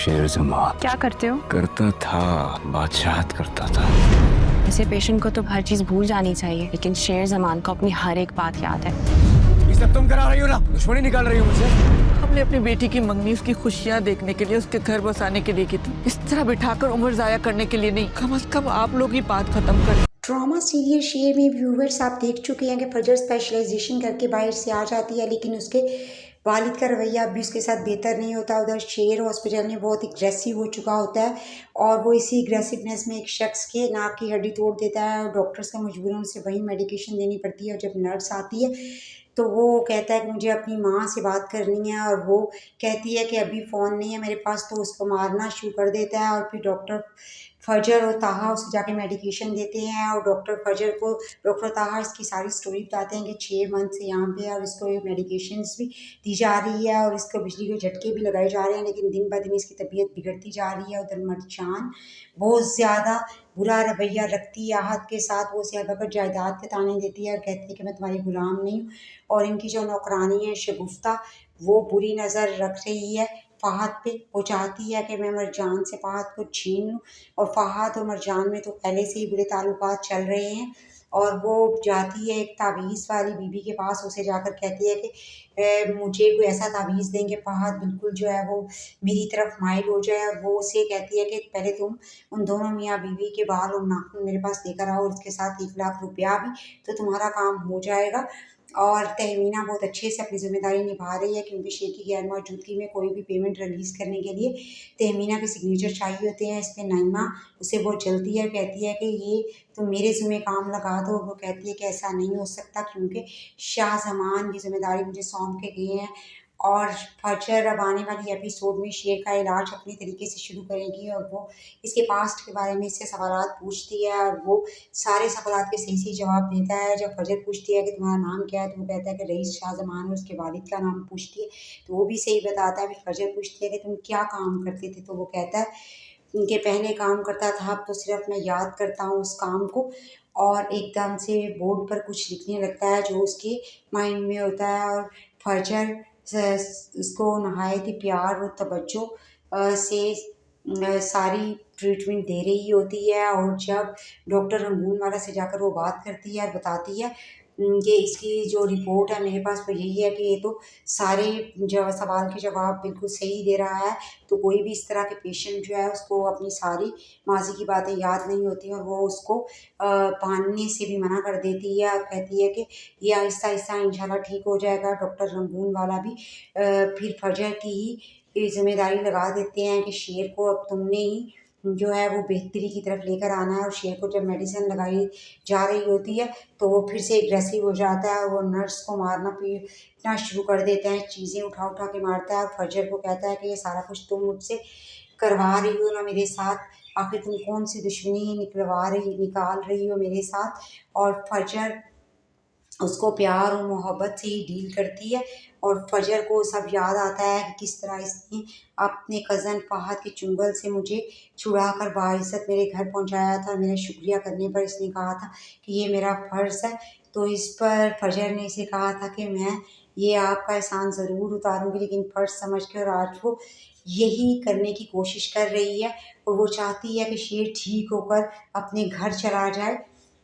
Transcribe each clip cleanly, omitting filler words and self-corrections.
शेर जमान क्या करते हो? करता था, बादशाहत करता था। ऐसे पेशेंट को तो हर चीज भूल जानी चाहिए, लेकिन शेर जमान को अपनी हर एक बात याद है। ये सब तुम करा रही हो ना, दुश्मनी निकाल रही हो मुझसे। हमने अपनी बेटी की मंगनी उसकी खुशियाँ देखने के लिए, उसके घर बसाने के लिए की थी, इस तरह बिठाकर उम्र जाया करने के लिए नहीं। कम से कम आप लोग ही बात खत्म करें। ड्रामा सीरियल शेर में व्यूवर्स आप देख चुके हैं कि फजर स्पेशलाइजेशन करके बाहर से आ जाती है, लेकिन उसके वालिद का रवैया भी उसके साथ बेहतर नहीं होता। उधर शेर हॉस्पिटल में बहुत एग्रेसिव हो चुका होता है और वो इसी एग्रेसिवनेस में एक शख्स के नाक की हड्डी तोड़ देता है और डॉक्टर्स को मजबूरन उसे वही मेडिकेशन देनी पड़ती है। और जब नर्स आती है तो वो कहता है कि मुझे अपनी माँ से बात करनी है और वो कहती है कि अभी फ़ोन नहीं है मेरे पास, तो उसको मारना शुरू कर देता है। और फिर डॉक्टर फजर और ताहा उसे जाके मेडिकेशन देते हैं और डॉक्टर ताहा इसकी सारी स्टोरी बताते हैं कि 6 मंथ से यहाँ पे है और इसको ये मेडिकेशंस भी दी जा रही है और इसको बिजली के झटके भी लगाए जा रहे हैं, लेकिन दिन ब दिन इसकी तबीयत बिगड़ती जा रही है। उधर मरजान बहुत ज़्यादा बुरा रवैया रखती है आहत के साथ। वो उसे अगर जायदाद के ताने देती है और कहती है कि मैं तुम्हारी गुलाम नहीं हूँ। और इनकी जो नौकरानी है शगुफ्ता, वो बुरी नज़र रख रही है फ़हद पे। वो चाहती है कि मैं मरजान से फ़हद को छीन लूँ और फ़हद और मरजान में तो पहले से ही बुरे ताल्लुकात चल रहे हैं। और वो जाती है एक तावीज़ वाली बीबी के पास, उसे जाकर कहती है कि मुझे कोई ऐसा तावीज़ दें कि फ़हद बिल्कुल जो है वो मेरी तरफ माइल हो जाए। और वो उसे कहती है कि पहले तुम उन दोनों मियाँ बीवी के बाल और नाखून मेरे पास लेकर आओ और इसके साथ 1 लाख रुपया भी, तो तुम्हारा काम हो जाएगा। और तहमीना बहुत अच्छे से अपनी ज़िम्मेदारी निभा रही है, क्योंकि शेर की गैर मौजूदगी में कोई भी पेमेंट रिलीज़ करने के लिए तहमीना के सिग्नेचर चाहिए होते हैं। इस पे नाइमा उसे बहुत जल्दी है, कहती है कि ये तुम मेरे ज़िम्मे काम लगा दो। वो कहती है कि ऐसा नहीं हो सकता, क्योंकि शाह ज़मान की ज़िम्मेदारी मुझे सौंप के गए हैं। और फजर अब आने वाली एपिसोड में शेर का इलाज अपने तरीके से शुरू करेगी और वो इसके पास्ट के बारे में इससे सवालात पूछती है और वो सारे सवालात के सही जवाब देता है। जब फजर पूछती है कि तुम्हारा नाम क्या है, तो वो कहता है कि रईस शाह ज़मान, और उसके वालिद का नाम पूछती है तो वो भी सही बताता है। फिर फजर पूछती है कि तुम क्या काम करते थे, तो वो कहता है कि पहले काम करता था, अब तो सिर्फ मैं याद करता हूँ उस काम को। और एकदम से बोर्ड पर कुछ लिखने लगता है जो उसके माइंड में होता है। और फजर उसको नहायत ही प्यार और तवज्जो से सारी ट्रीटमेंट दे रही होती है। और जब डॉक्टर रंगून वाला से जाकर वो बात करती है और बताती है कि इसकी जो रिपोर्ट है मेरे पास वो यही है कि ये तो सारे सवाल के जवाब बिल्कुल सही दे रहा है, तो कोई भी इस तरह के पेशेंट जो है उसको अपनी सारी माजी की बातें याद नहीं होती और वो उसको पहनने से भी मना कर देती है और कहती है कि ये आहिस्ता आहिस्ता इंशाल्लाह ठीक हो जाएगा। डॉक्टर रंगून वाला भी फिर फजर की ही जिम्मेदारी लगा देते हैं कि शेर को अब तुमने ही जो है वो बेहतरी की तरफ लेकर आना है। और शेर को जब मेडिसिन लगाई जा रही होती है तो वो फिर से एग्रेसिव हो जाता है और वो नर्स को मारना पीटना शुरू कर देता है, चीज़ें उठा उठा के मारता है। और फजर को कहता है कि ये सारा कुछ तुम मुझसे करवा रही हो ना मेरे साथ, आखिर तुम कौन सी दुश्मनी निकाल रही हो मेरे साथ। और फजर उसको प्यार और मोहब्बत से ही डील करती है। और फजर को सब याद आता है कि किस तरह इसने अपने कज़न फ़हद के चुंगल से मुझे छुड़ा कर बाइज़्ज़त मेरे घर पहुंचाया था। मेरा शुक्रिया करने पर इसने कहा था कि ये मेरा फ़र्ज़ है। तो इस पर फजर ने इसे कहा था कि मैं ये आपका एहसान ज़रूर उतारूँगी, लेकिन फ़र्ज़ समझ के। और आज वो यही करने की कोशिश कर रही है और वो चाहती है कि शेर ठीक होकर अपने घर चला जाए,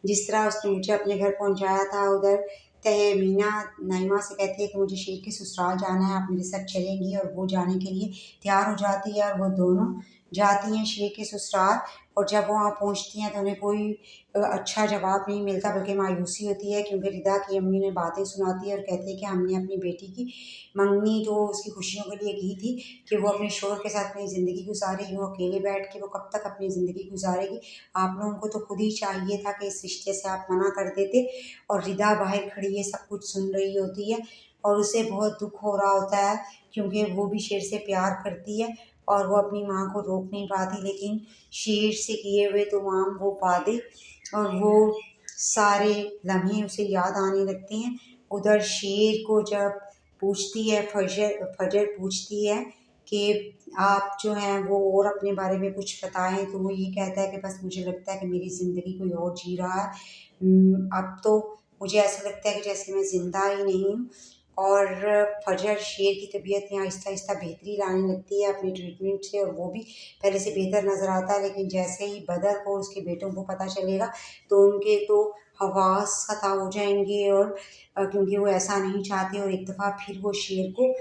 जिस तरह उसने मुझे अपने घर पहुंचाया था। उधर तहमीना नाइमा से कहती है कि मुझे शेर के ससुराल जाना है, आप मेरे साथ चलेंगी। और वो जाने के लिए तैयार हो जाती है और वो दोनों जाती हैं शेर के ससुराल। और जब वहाँ पहुँचती हैं तो उन्हें कोई अच्छा जवाब नहीं मिलता, बल्कि मायूसी होती है, क्योंकि रिदा की अम्मी उन्हें बातें सुनाती है और कहती है कि हमने अपनी बेटी की मंगनी जो उसकी खुशियों के लिए की थी कि वो अपने शौहर के साथ अपनी ज़िंदगी गुजारेगी, वो अकेले बैठ के वो कब तक अपनी ज़िंदगी गुजारेगी। आप लोगों को तो खुद ही चाहिए था कि इस रिश्ते से आप मना कर देते। और रिदा बाहर खड़ी ये सब कुछ सुन रही होती है और उसे बहुत दुख हो रहा होता है, क्योंकि वो भी शेर से प्यार करती है और वो अपनी माँ को रोक नहीं पाती, लेकिन शेर से किए हुए तमाम वो वादे और वो सारे लम्हे उसे याद आने लगते हैं। उधर शेर को जब पूछती है फजर पूछती है कि आप जो हैं वो और अपने बारे में कुछ बताएं, तो वो ये कहता है कि बस मुझे लगता है कि मेरी ज़िंदगी कोई और जी रहा है। अब तो मुझे ऐसा लगता है कि जैसे मैं ज़िंदा ही नहीं हूँ। और फजर शेर की तबीयत में आहिस्ता आहिस्ता बेहतरी लाने लगती है अपनी ट्रीटमेंट से, और वो भी पहले से बेहतर नज़र आता है। लेकिन जैसे ही बदर को उसके बेटों को पता चलेगा तो उनके तो हवास खता हो जाएंगे, और क्योंकि वो ऐसा नहीं चाहते, और एक दफ़ा फिर वो शेर को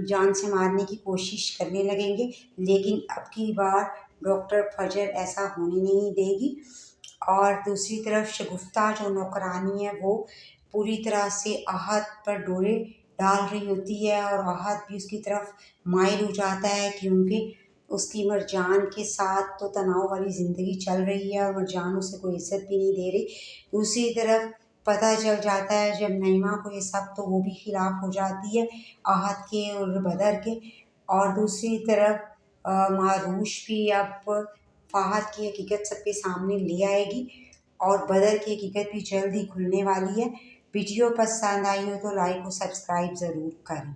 जान से मारने की कोशिश करने लगेंगे। लेकिन अब की बार डॉक्टर फजर ऐसा होने नहीं देगी। और दूसरी तरफ शगुफ्ता जो नौकरानी है वो पूरी तरह से आहत पर डोरे डाल रही होती है, और आहत भी उसकी तरफ माइल हो जाता है, क्योंकि उसकी मरजान के साथ तो तनाव वाली ज़िंदगी चल रही है और मरजान उसे कोई इज्जत भी नहीं दे रही। दूसरी तरफ पता चल जाता है जब नईमा को ये सब, तो वो भी खिलाफ हो जाती है आहत के और बदर के। और दूसरी तरफ मारूश भी अब फ़ाहद की हकीकत सबके सामने ले आएगी, और बदर की हकीकत भी जल्द ही खुलने वाली है। वीडियो पसंद आई हो तो लाइक और सब्सक्राइब ज़रूर करें।